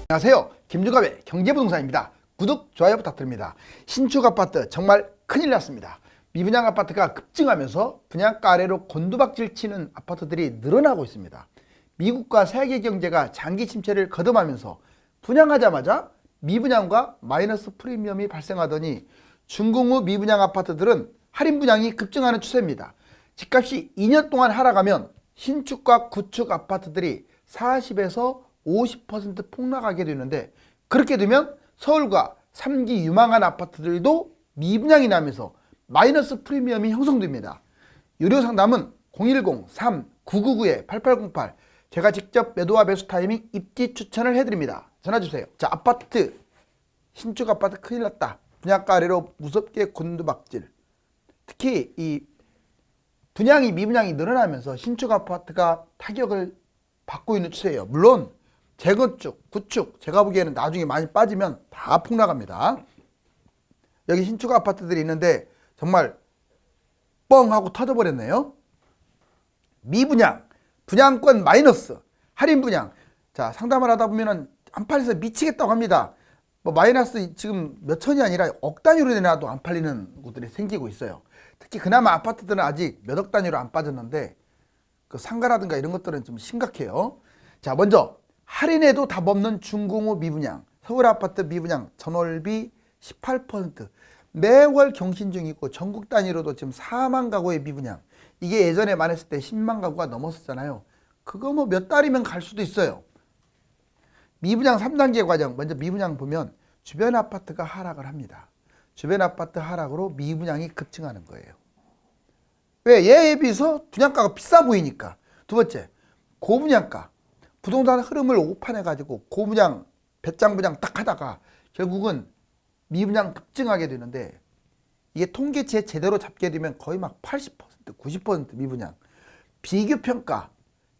안녕하세요. 김주갑의 경제부동산입니다. 구독, 좋아요 부탁드립니다. 신축 아파트 정말 큰일 났습니다. 미분양 아파트가 급증하면서 분양가 아래로 곤두박질 치는 아파트들이 늘어나고 있습니다. 미국과 세계 경제가 장기 침체를 거듭하면서 분양하자마자 미분양과 마이너스 프리미엄이 발생하더니 준공후 미분양 아파트들은 할인 분양이 급증하는 추세입니다. 집값이 2년 동안 하락하면 신축과 구축 아파트들이 40에서 50% 폭락하게 되는데, 그렇게 되면 서울과 3기 유망한 아파트들도 미분양이 나면서 마이너스 프리미엄이 형성됩니다. 유료 상담은 010-3999-8808, 제가 직접 매도와 매수 타이밍, 입지 추천을 해드립니다. 전화주세요. 자, 아파트, 신축 아파트 큰일 났다. 분양가 아래로 무섭게 곤두박질. 특히 이 분양이 미분양이 늘어나면서 신축 아파트가 타격을 받고 있는 추세예요. 물론 재건축, 구축, 제가 보기에는 나중에 많이 빠지면 다 폭락합니다. 여기 신축 아파트들이 있는데 정말 뻥 하고 터져버렸네요. 미분양, 분양권 마이너스, 할인 분양. 자, 상담을 하다 보면은 안 팔려서 미치겠다고 합니다. 뭐 마이너스 지금 몇 천이 아니라 억 단위로 내놔도 안 팔리는 곳들이 생기고 있어요. 특히 그나마 아파트들은 아직 몇 억 단위로 안 빠졌는데 그 상가라든가 이런 것들은 좀 심각해요. 자, 먼저 할인에도 답 없는 준공후 미분양. 서울 아파트 미분양 전월비 18%. 매월 경신 중이고 전국 단위로도 지금 4만 가구의 미분양. 이게 예전에 말했을 때 10만 가구가 넘었었잖아요. 그거 뭐 몇 달이면 갈 수도 있어요. 미분양 3단계 과정. 먼저 미분양 보면 주변 아파트가 하락을 합니다. 주변 아파트 하락으로 미분양이 급증하는 거예요. 왜? 얘에 비해서 분양가가 비싸 보이니까. 두 번째, 고분양가. 부동산 흐름을 오판해가지고 고분양, 배짱 분양 딱 하다가 결국은 미분양 급증하게 되는데, 이게 통계치에 제대로 잡게 되면 거의 막 80%, 90% 미분양. 비교평가.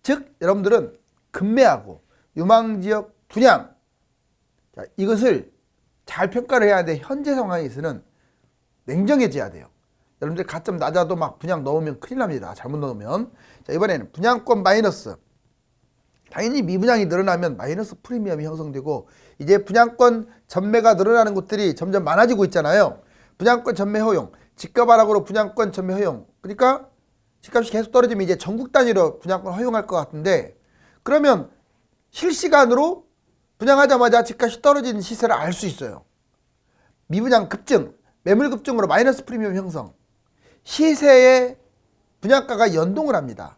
즉, 여러분들은 급매하고 유망지역 분양. 자, 이것을 잘 평가를 해야 돼. 현재 상황에서는 냉정해져야 돼요. 여러분들 가점 낮아도 막 분양 넣으면 큰일 납니다. 잘못 넣으면. 자, 이번에는 분양권 마이너스. 당연히 미분양이 늘어나면 마이너스 프리미엄이 형성되고, 이제 분양권 전매가 늘어나는 곳들이 점점 많아지고 있잖아요. 분양권 전매 허용, 집값 하락으로 분양권 전매 허용. 그러니까 집값이 계속 떨어지면 이제 전국 단위로 분양권 허용할 것 같은데, 그러면 실시간으로 분양하자마자 집값이 떨어지는 시세를 알 수 있어요. 미분양 급증, 매물 급증으로 마이너스 프리미엄 형성. 시세의 분양가가 연동을 합니다.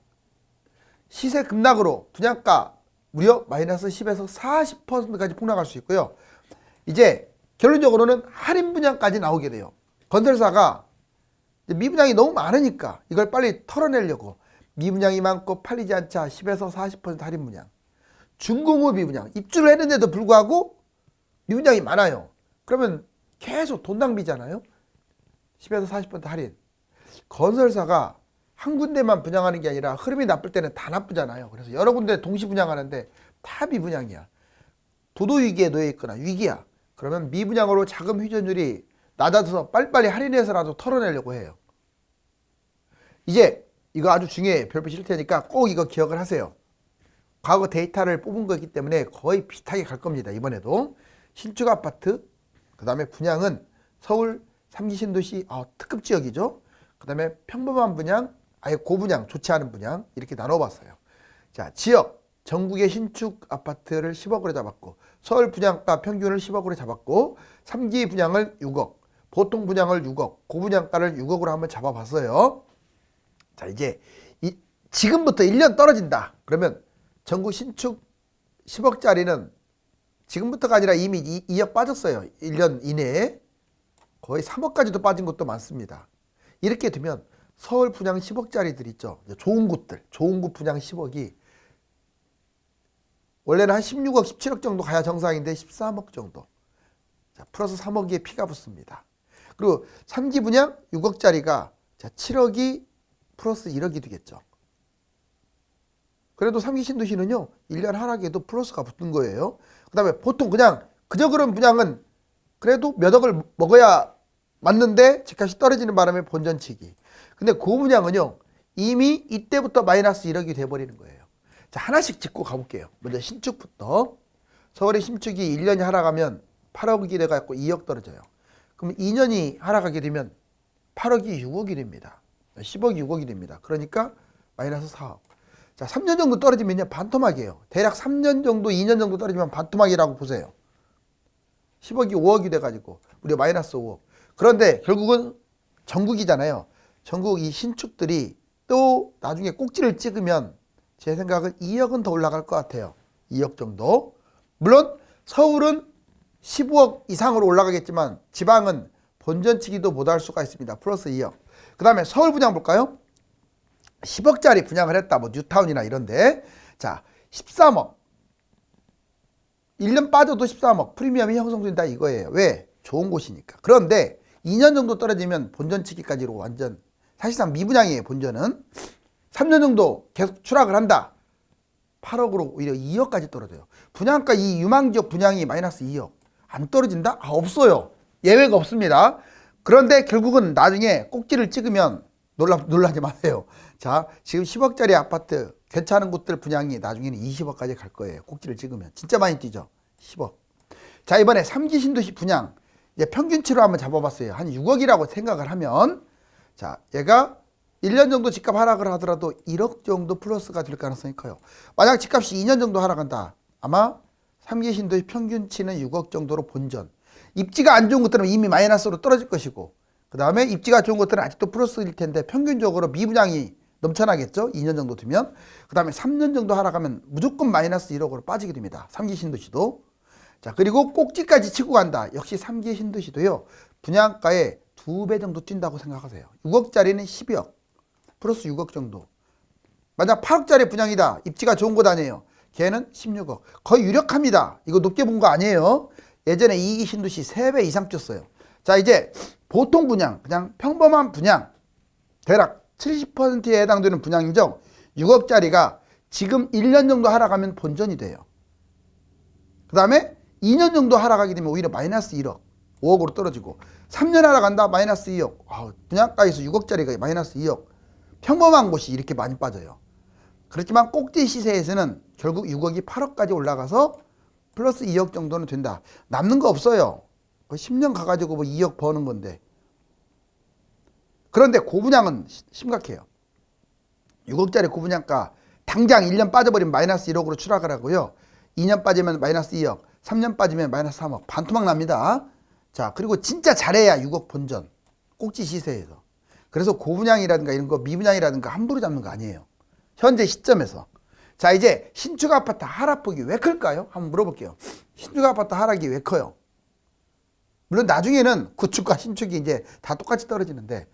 시세 급락으로 분양가 무려 마이너스 10에서 40%까지 폭락할 수 있고요. 이제 결론적으로는 할인 분양까지 나오게 돼요. 건설사가 미분양이 너무 많으니까 이걸 빨리 털어내려고 미분양이 많고 팔리지 않자 10에서 40% 할인 분양. 준공후 미분양. 입주를 했는데도 불구하고 미분양이 많아요. 그러면 계속 돈 낭비잖아요. 10에서 40% 할인. 건설사가 한 군데만 분양하는 게 아니라 흐름이 나쁠 때는 다 나쁘잖아요. 그래서 여러 군데 동시 분양하는데 다 미분양이야. 부도 위기에 놓여 있거나 위기야. 그러면 미분양으로 자금 회전율이 낮아져서 빨리빨리 할인해서라도 털어내려고 해요. 이제 이거 아주 중요해. 별표 칠 테니까 꼭 이거 기억을 하세요. 과거 데이터를 뽑은 거기 때문에 거의 비슷하게 갈 겁니다. 이번에도 신축 아파트, 그 다음에 분양은 서울 3기 신도시 특급 지역이죠. 그 다음에 평범한 분양, 아예 고분양, 좋지 않은 분양, 이렇게 나눠봤어요. 자, 지역, 전국의 신축 아파트를 10억으로 잡았고, 서울 분양가 평균을 10억으로 잡았고, 3기 분양을 6억, 보통 분양을 6억, 고분양가를 6억으로 한번 잡아봤어요. 자, 이제 지금부터 1년 떨어진다. 그러면 전국 신축 10억짜리는 지금부터가 아니라 이미 2억 빠졌어요. 1년 이내에. 거의 3억까지도 빠진 곳도 많습니다. 이렇게 되면 서울 분양 10억짜리들 있죠. 좋은 곳들, 좋은 곳 분양 10억이 원래는 한 16억, 17억 정도 가야 정상인데 13억 정도. 자, 플러스 3억의 피가 붙습니다. 그리고 3기 분양 6억짜리가 7억이 플러스 1억이 되겠죠. 그래도 3기 신도시는요, 1년 하락에도 플러스가 붙은 거예요. 그 다음에 보통 그냥 그저 그런 분양은 그래도 몇 억을 먹어야 맞는데 집값이 떨어지는 바람에 본전치기. 근데 고분양은요, 이미 이때부터 마이너스 1억이 돼버리는 거예요. 자, 하나씩 짚고 가볼게요. 먼저 신축부터. 서울의 신축이 1년이 하락하면 8억이 돼갖고 2억 떨어져요. 그럼 2년이 하락하게 되면 8억이 6억이 됩니다. 10억이 6억이 됩니다. 그러니까 마이너스 4억. 자, 3년 정도 떨어지면요, 반토막이에요. 대략 3년 정도, 2년 정도 떨어지면 반토막이라고 보세요. 10억이 5억이 돼가지고 우리 마이너스 5억. 그런데 결국은 전국이잖아요. 전국 이 신축들이 또 나중에 꼭지를 찍으면 제 생각은 2억은 더 올라갈 것 같아요. 2억 정도. 물론 서울은 15억 이상으로 올라가겠지만 지방은 본전치기도 못할 수가 있습니다. 플러스 2억. 그 다음에 서울 분양 볼까요? 10억짜리 분양을 했다. 뭐 뉴타운이나 이런데. 자, 13억. 1년 빠져도 13억. 프리미엄이 형성된다 이거예요. 왜? 좋은 곳이니까. 그런데 2년 정도 떨어지면 본전치기까지로 완전 사실상 미분양이에요. 본전은. 3년 정도 계속 추락을 한다. 8억으로 오히려 2억까지 떨어져요. 분양가 이 유망지역 분양이 마이너스 2억. 안 떨어진다? 없어요. 예외가 없습니다. 그런데 결국은 나중에 꼭지를 찍으면 놀라지 마세요. 자, 지금 10억짜리 아파트 괜찮은 곳들 분양이 나중에는 20억까지 갈 거예요. 꼭지를 찍으면. 진짜 많이 뛰죠. 10억. 자, 이번에 3기 신도시 분양. 이제 평균치로 한번 잡아봤어요. 한 6억이라고 생각을 하면, 자, 얘가 1년 정도 집값 하락을 하더라도 1억 정도 플러스가 될 가능성이 커요. 만약 집값이 2년 정도 하락한다. 아마 3기 신도시 평균치는 6억 정도로 본전. 입지가 안 좋은 것들은 이미 마이너스로 떨어질 것이고, 그 다음에 입지가 좋은 것들은 아직도 플러스일 텐데 평균적으로 미분양이 넘쳐나겠죠. 2년 정도 되면. 그 다음에 3년 정도 하락하면 무조건 마이너스 1억으로 빠지게 됩니다. 3기 신도시도. 자, 그리고 꼭지까지 치고 간다. 역시 3기 신도시도요. 분양가의 2배 정도 뛴다고 생각하세요. 6억짜리는 12억. 플러스 6억 정도. 만약 8억짜리 분양이다. 입지가 좋은 곳 아니에요. 걔는 16억. 거의 유력합니다. 이거 높게 본 거 아니에요. 예전에 2기 신도시 3배 이상 뛰었어요. 자, 이제 보통 분양, 그냥 평범한 분양, 대략 70%에 해당되는 분양인정 6억짜리가 지금 1년 정도 하락하면 본전이 돼요. 그 다음에 2년 정도 하락하게 되면 오히려 마이너스 1억, 5억으로 떨어지고 3년 하락한다 마이너스 2억. 분양가에서 6억짜리가 마이너스 2억. 평범한 곳이 이렇게 많이 빠져요. 그렇지만 꼭지 시세에서는 결국 6억이 8억까지 올라가서 플러스 2억 정도는 된다. 남는 거 없어요. 10년 가가지고 뭐 2억 버는 건데. 그런데 고분양은 심각해요. 6억짜리 고분양가 당장 1년 빠져버리면 마이너스 1억으로 추락을 하고요. 2년 빠지면 마이너스 2억, 3년 빠지면 마이너스 3억. 반토막 납니다. 자, 그리고 진짜 잘해야 6억 본전. 꼭지 시세에서. 그래서 고분양이라든가 이런 거 미분양이라든가 함부로 잡는 거 아니에요. 현재 시점에서. 자, 이제 신축 아파트 하락폭이 왜 클까요? 한번 물어볼게요. 신축 아파트 하락이 왜 커요? 물론 나중에는 구축과 신축이 이제 다 똑같이 떨어지는데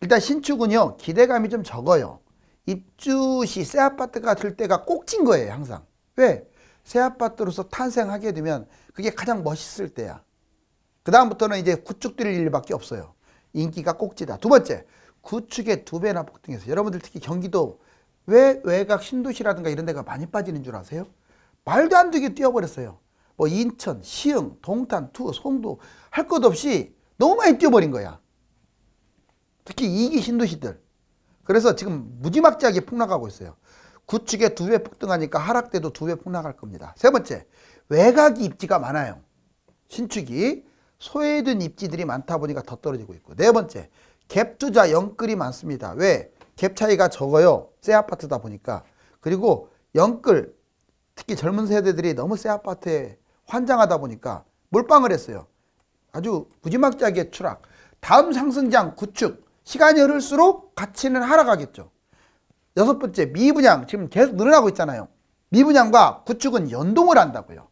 일단 신축은요 기대감이 좀 적어요. 입주 시 새 아파트가 들 때가 꼭진 거예요. 항상. 왜? 새 아파트로서 탄생하게 되면 그게 가장 멋있을 때야. 그 다음부터는 이제 구축될 일밖에 없어요. 인기가 꼭지다. 두 번째, 구축의 2배나 폭등해서 여러분들 특히 경기도 왜 외곽 신도시라든가 이런 데가 많이 빠지는 줄 아세요? 말도 안 되게 뛰어버렸어요. 뭐 인천, 시흥, 동탄, 투, 송도 할 것 없이 너무 많이 뛰어버린 거야. 특히 2기 신도시들. 그래서 지금 무지막지하게 폭락하고 있어요. 구축에 2배 폭등하니까 하락 때도 2배 폭락할 겁니다. 세 번째, 외곽이 입지가 많아요. 신축이 소외된 입지들이 많다 보니까 더 떨어지고 있고. 네 번째, 갭 투자 영끌이 많습니다. 왜? 갭 차이가 적어요. 새 아파트다 보니까. 그리고 영끌, 특히 젊은 세대들이 너무 새 아파트에 환장하다 보니까 몰빵을 했어요. 아주 무지막지하게 추락. 다음 상승장 구축. 시간이 흐를수록 가치는 하락하겠죠. 여섯 번째, 미분양. 지금 계속 늘어나고 있잖아요. 미분양과 구축은 연동을 한다고요.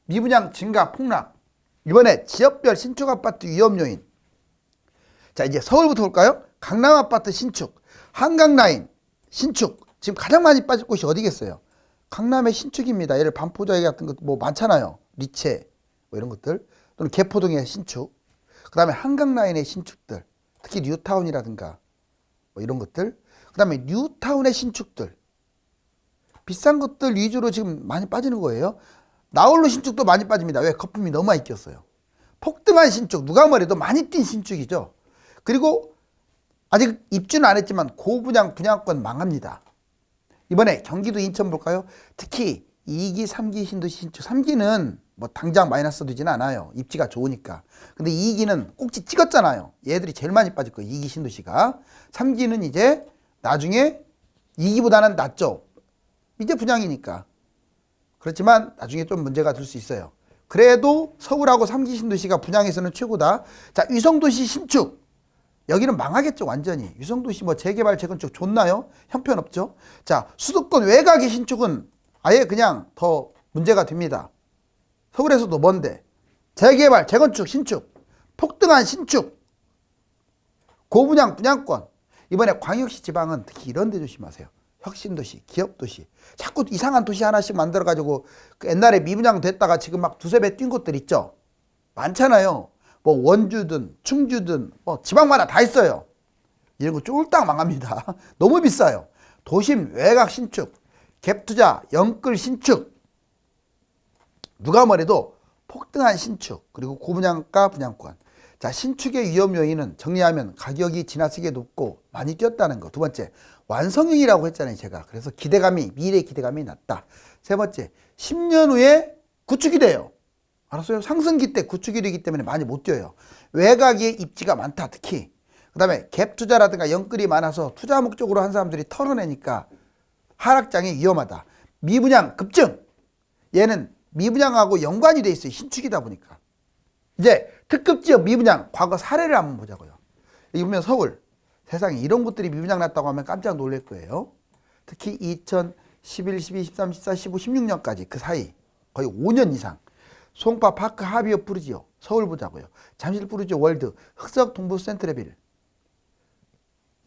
미분양 증가 폭락. 이번에 지역별 신축 아파트 위험 요인. 자, 이제 서울부터 볼까요? 강남 아파트 신축, 한강 라인 신축. 지금 가장 많이 빠질 곳이 어디겠어요? 강남의 신축입니다. 예를 반포자기 같은 것 뭐 많잖아요. 리체 뭐 이런 것들. 또는 개포동의 신축. 그 다음에 한강 라인의 신축들. 특히 뉴타운이라든가 뭐 이런 것들. 그 다음에 뉴타운의 신축들. 비싼 것들 위주로 지금 많이 빠지는 거예요. 나홀로 신축도 많이 빠집니다. 왜? 거품이 너무 많이 꼈어요. 폭등한 신축, 누가 뭐래도 많이 뛴 신축이죠. 그리고 아직 입주는 안 했지만 고분양 분양권 망합니다. 이번에 경기도 인천 볼까요? 특히 2기, 3기 신도시 신축. 3기는 뭐 당장 마이너스 되지는 않아요. 입지가 좋으니까. 근데 2기는 꼭지 찍었잖아요. 얘들이 제일 많이 빠질 거예요. 2기 신도시가. 3기는 이제 나중에 2기보다는 낫죠. 이제 분양이니까. 그렇지만 나중에 좀 문제가 될 수 있어요. 그래도 서울하고 3기 신도시가 분양에서는 최고다. 자, 위성도시 신축. 여기는 망하겠죠, 완전히. 위성도시 뭐 재개발, 재건축 좋나요? 형편없죠. 자, 수도권 외곽의 신축은 아예 그냥 더 문제가 됩니다. 서울에서도 먼데. 재개발, 재건축, 신축. 폭등한 신축. 고분양, 분양권. 이번에 광역시 지방은 특히 이런 데 조심하세요. 혁신도시, 기업도시. 자꾸 이상한 도시 하나씩 만들어가지고 그 옛날에 미분양 됐다가 지금 막 두세 배 뛴 곳들 있죠. 많잖아요. 뭐 원주든 충주든 뭐 지방마다 다 있어요. 이런 거 쫄딱 망합니다. 너무 비싸요. 도심 외곽 신축, 갭투자, 영끌 신축. 누가 뭐래도 폭등한 신축, 그리고 고분양가 분양권. 자, 신축의 위험 요인은 정리하면 가격이 지나치게 높고 많이 뛰었다는 거. 두 번째, 완성형이라고 했잖아요, 제가. 그래서 기대감이, 미래 기대감이 낮다. 세 번째, 10년 후에 구축이 돼요. 알았어요? 상승기 때 구축이 되기 때문에 많이 못 뛰어요. 외곽에 입지가 많다, 특히. 그 다음에 갭 투자라든가 영끌이 많아서 투자 목적으로 한 사람들이 털어내니까 하락장이 위험하다. 미분양 급증. 얘는 미분양하고 연관이 돼 있어요. 신축이다 보니까. 이제 특급 지역 미분양 과거 사례를 한번 보자고요. 여기 보면 서울. 세상에 이런 곳들이 미분양 났다고 하면 깜짝 놀랄 거예요. 특히 2011, 12, 13, 14, 15, 16년까지 그 사이 거의 5년 이상. 송파 파크 하비어 푸르지오 서울 보자고요. 잠실 푸르지오 월드, 흑석 동부 센트레빌.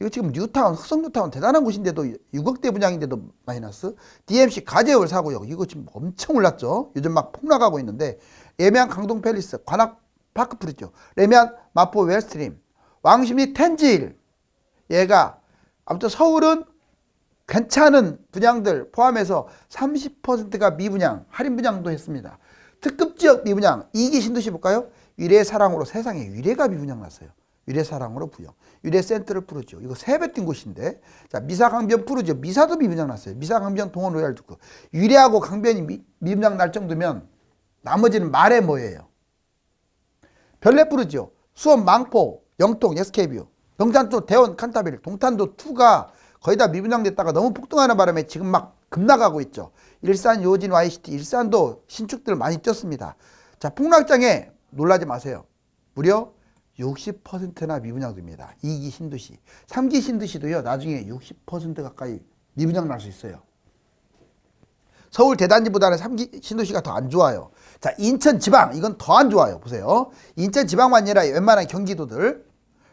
이거 지금 뉴타운, 흑석 뉴타운 대단한 곳인데도 6억대 분양인데도 마이너스. DMC 가재월 사고요. 이거 지금 엄청 올랐죠. 요즘 막 폭락하고 있는데. 예매한 강동 팰리스, 관악 파크 푸르지오, 레미안 마포 웨스트림, 왕십리 텐지일. 얘가 아무튼 서울은 괜찮은 분양들 포함해서 30%가 미분양, 할인 분양도 했습니다. 특급 지역 미분양, 2기 신도시 볼까요? 위례사랑으로 세상에 위례가 미분양 났어요. 위례사랑으로 부영, 위례 센트럴 푸르지오. 이거 3배 뛴 곳인데. 자, 미사강변 푸르지오, 미사도 미분양 났어요. 미사강변 동원 로얄 두크. 위례하고 강변이 미분양 날 정도면 나머지는 말해 뭐예요? 별내 푸르지오, 수원 망포, 영통, SK뷰, 경산도 대원 칸타빌, 동탄도 2가 거의 다 미분양 됐다가 너무 폭등하는 바람에 지금 막 급락하고 있죠. 일산 요진 YCT, 일산도 신축들 많이 뛰었습니다. 자, 폭락장에 놀라지 마세요. 무려 60%나 미분양됩니다. 2기 신도시. 3기 신도시도요, 나중에 60% 가까이 미분양 날 수 있어요. 서울 대단지보다는 3기 신도시가 더 안 좋아요. 자, 인천 지방, 이건 더 안 좋아요. 보세요. 인천 지방만 아니라 웬만한 경기도들.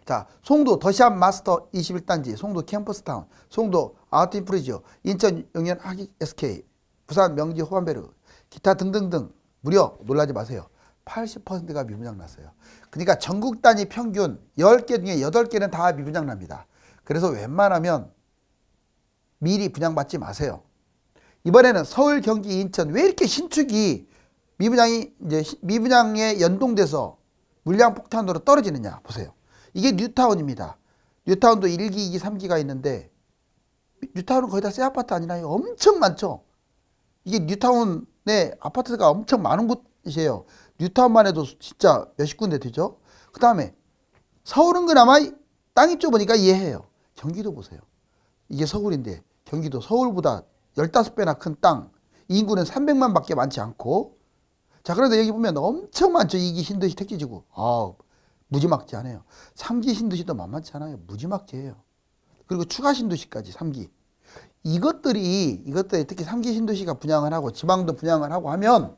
자, 송도 더시암 마스터 21단지, 송도 캠퍼스타운, 송도 아우팅 프리지오, 인천 영연 하기 SK, 부산 명지 호반베르, 기타 등등등. 무려 놀라지 마세요. 80%가 미분양 났어요. 그러니까 전국 단위 평균 10개 중에 8개는 다 미분양 납니다. 그래서 웬만하면 미리 분양받지 마세요. 이번에는 서울, 경기, 인천 왜 이렇게 신축이 미분양이 이제 미분양에 연동돼서 물량 폭탄으로 떨어지느냐 보세요. 이게 뉴타운입니다. 뉴타운도 1기, 2기, 3기가 있는데 뉴타운은 거의 다 새 아파트 아니나요? 엄청 많죠. 이게 뉴타운에 아파트가 엄청 많은 곳이에요. 뉴타운만 해도 진짜 몇십 군데 되죠. 그 다음에 서울은 그나마 땅이 좁으니까 이해해요. 경기도 보세요. 이게 서울인데 경기도 서울보다 15배나 큰 땅, 인구는 300만 밖에 많지 않고. 자, 그런데 여기 보면 엄청 많죠. 2기 신도시 택지지구. 무지막지하네요. 3기 신도시도 만만치 않아요. 무지막지해요. 그리고 추가 신도시까지 3기. 이것들이 특히 3기 신도시가 분양을 하고 지방도 분양을 하고 하면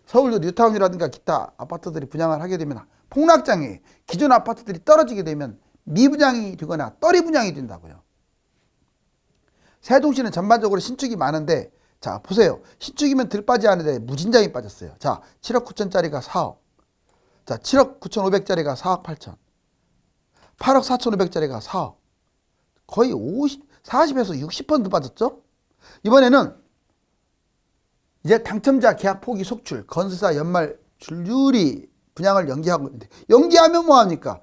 서울도 뉴타운이라든가 기타 아파트들이 분양을 하게 되면 폭락장에 기존 아파트들이 떨어지게 되면 미분양이 되거나 떨이 분양이 된다고요. 세종시는 전반적으로 신축이 많은데, 자, 보세요. 신축이면 들 빠지 않은데 무진장이 빠졌어요. 자, 7억 9천짜리가 4억. 자, 7억 9,500짜리가 4억 8천. 8억 4,500짜리가 4억. 거의 40에서 60% 빠졌죠? 이번에는 이제 당첨자 계약 포기 속출, 건설사 연말 줄줄이 분양을 연기하고 있는데, 연기하면 뭐합니까?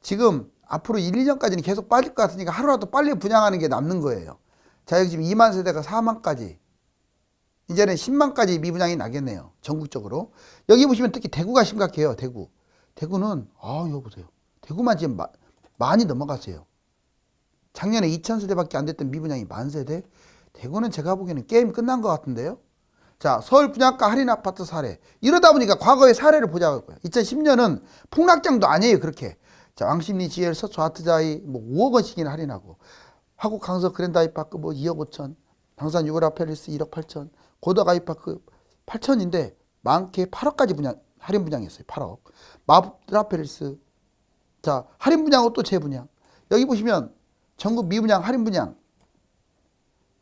지금 앞으로 1, 2년까지는 계속 빠질 것 같으니까 하루라도 빨리 분양하는 게 남는 거예요. 자, 여기 지금 2만 세대가 4만까지 이제는 10만까지 미분양이 나겠네요. 전국적으로. 여기 보시면 특히 대구가 심각해요. 대구는 이거 보세요. 대구만 지금 많이 넘어갔어요. 작년에 2,000세대밖에 안 됐던 미분양이 10,000세대. 대구는 제가 보기에는 게임 끝난 것 같은데요. 자, 서울 분양가 할인 아파트 사례. 이러다 보니까 과거의 사례를 보자고요. 2010년은 폭락장도 아니에요. 그렇게. 자, 왕십리 GL 서초 아트자이 5억 원씩이나 할인하고, 화곡 강서 그랜드 아이파크 2억 5천, 당산 유보라 팰리스 1억 8천, 고덕 아이파크 8천인데 많게 8억까지 할인 분양했어요. 8억. 마법드라 팰리스. 자, 할인 분양하고 또 재분양. 여기 보시면 전국 미분양 할인 분양.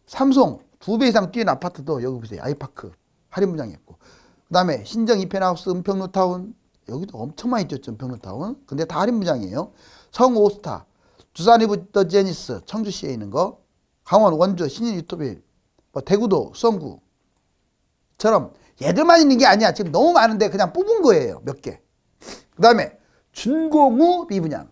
삼성 2배 이상 뛰는 아파트도 여기 보세요. 아이파크 할인 분양했고, 그 다음에 신정 이펜하우스 은평루타운, 여기도 엄청 많이 뛰었죠. 은평루타운. 근데 다 할인 분양이에요. 성오스타, 두산 이브 더 제니스 청주시에 있는 거, 강원 원주 신인 유토빌, 대구도 수성구처럼 얘들만 있는 게 아니야. 지금 너무 많은데 그냥 뽑은 거예요. 몇 개. 그 다음에 준공후 미분양.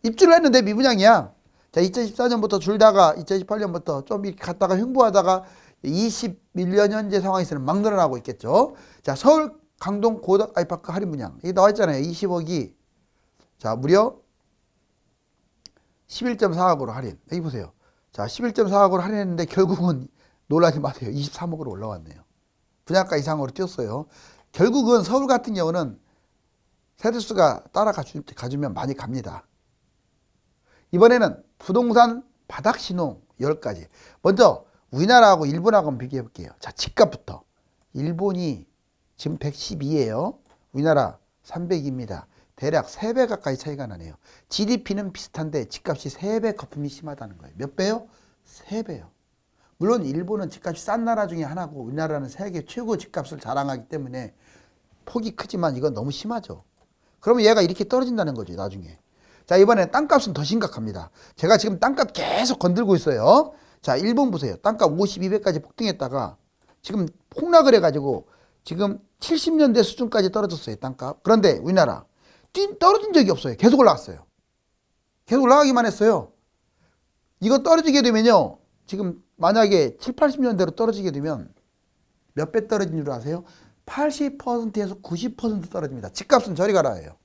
입주를 했는데 미분양이야. 자, 2014년부터 줄다가 2018년부터 좀 이렇게 갔다가 횡보하다가 21년 현재 상황에서는 막 늘어나고 있겠죠. 자, 서울 강동 고덕 아이파크 할인 분양. 이게 나와 있잖아요. 20억이. 자, 무려 11.4억으로 할인. 여기 보세요. 자, 11.4억으로 할인했는데 결국은 놀라지 마세요. 23억으로 올라왔네요. 분양가 이상으로 뛰었어요. 결국은 서울 같은 경우는 세대수가 따라가주면 많이 갑니다. 이번에는 부동산 바닥 신호 10가지. 먼저 우리나라하고 일본하고 한번 비교해 볼게요. 자, 집값부터. 일본이 지금 112예요. 우리나라 300입니다. 대략 3배 가까이 차이가 나네요. GDP는 비슷한데 집값이 3배 거품이 심하다는 거예요. 몇 배요? 3배요. 물론 일본은 집값이 싼 나라 중에 하나고 우리나라는 세계 최고 집값을 자랑하기 때문에 폭이 크지만 이건 너무 심하죠. 그러면 얘가 이렇게 떨어진다는 거죠. 나중에. 자, 이번에 땅값은 더 심각합니다. 제가 지금 땅값 계속 건들고 있어요. 자, 일본 보세요. 땅값 52배까지 폭등했다가 지금 폭락을 해가지고 지금 70년대 수준까지 떨어졌어요. 땅값. 그런데 우리나라 떨어진 적이 없어요. 계속 올라갔어요. 계속 올라가기만 했어요. 이거 떨어지게 되면요. 지금 만약에 7, 80년대로 떨어지게 되면 몇 배 떨어진 줄 아세요? 80%에서 90% 떨어집니다. 집값은 저리 가라예요.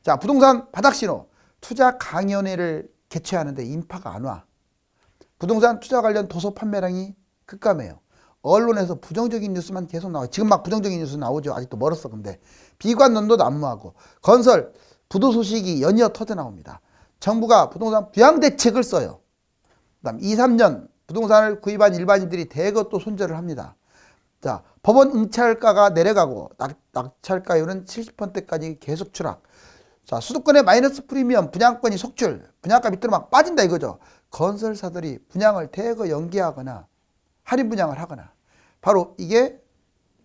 자, 부동산 바닥신호. 투자 강연회를 개최하는데 인파가 안 와. 부동산 투자 관련 도서 판매량이 급감해요. 언론에서 부정적인 뉴스만 계속 나와요. 지금 막 부정적인 뉴스 나오죠. 아직도 멀었어. 근데 비관론도 난무하고 건설, 부도 소식이 연이어 터져 나옵니다. 정부가 부동산 부양 대책을 써요. 그다음 2, 3년 부동산을 구입한 일반인들이 대거 또 손절을 합니다. 자, 법원 응찰가가 내려가고 낙찰가율은 70%까지 계속 추락. 자, 수도권의 마이너스 프리미엄, 분양권이 속출, 분양가 밑으로 막 빠진다 이거죠. 건설사들이 분양을 대거 연기하거나 할인 분양을 하거나, 바로 이게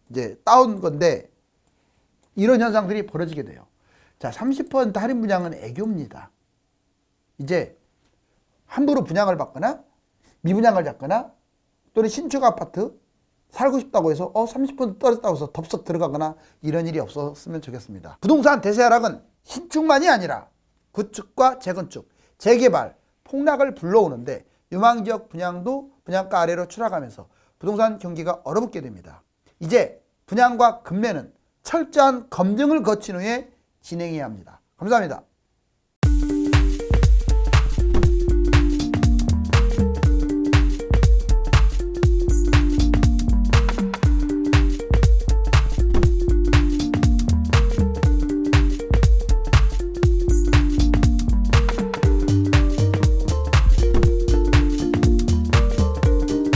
이제 다운 건데 이런 현상들이 벌어지게 돼요. 자, 30% 할인 분양은 애교입니다. 이제 함부로 분양을 받거나 미분양을 잡거나 또는 신축 아파트 살고 싶다고 해서 30% 떨어졌다고 해서 덥석 들어가거나 이런 일이 없었으면 좋겠습니다. 부동산 대세 하락은 신축만이 아니라 구축과 재건축, 재개발, 폭락을 불러오는데 유망지역 분양도 분양가 아래로 추락하면서 부동산 경기가 얼어붙게 됩니다. 이제 분양과 급매는 철저한 검증을 거친 후에 진행해야 합니다. 감사합니다.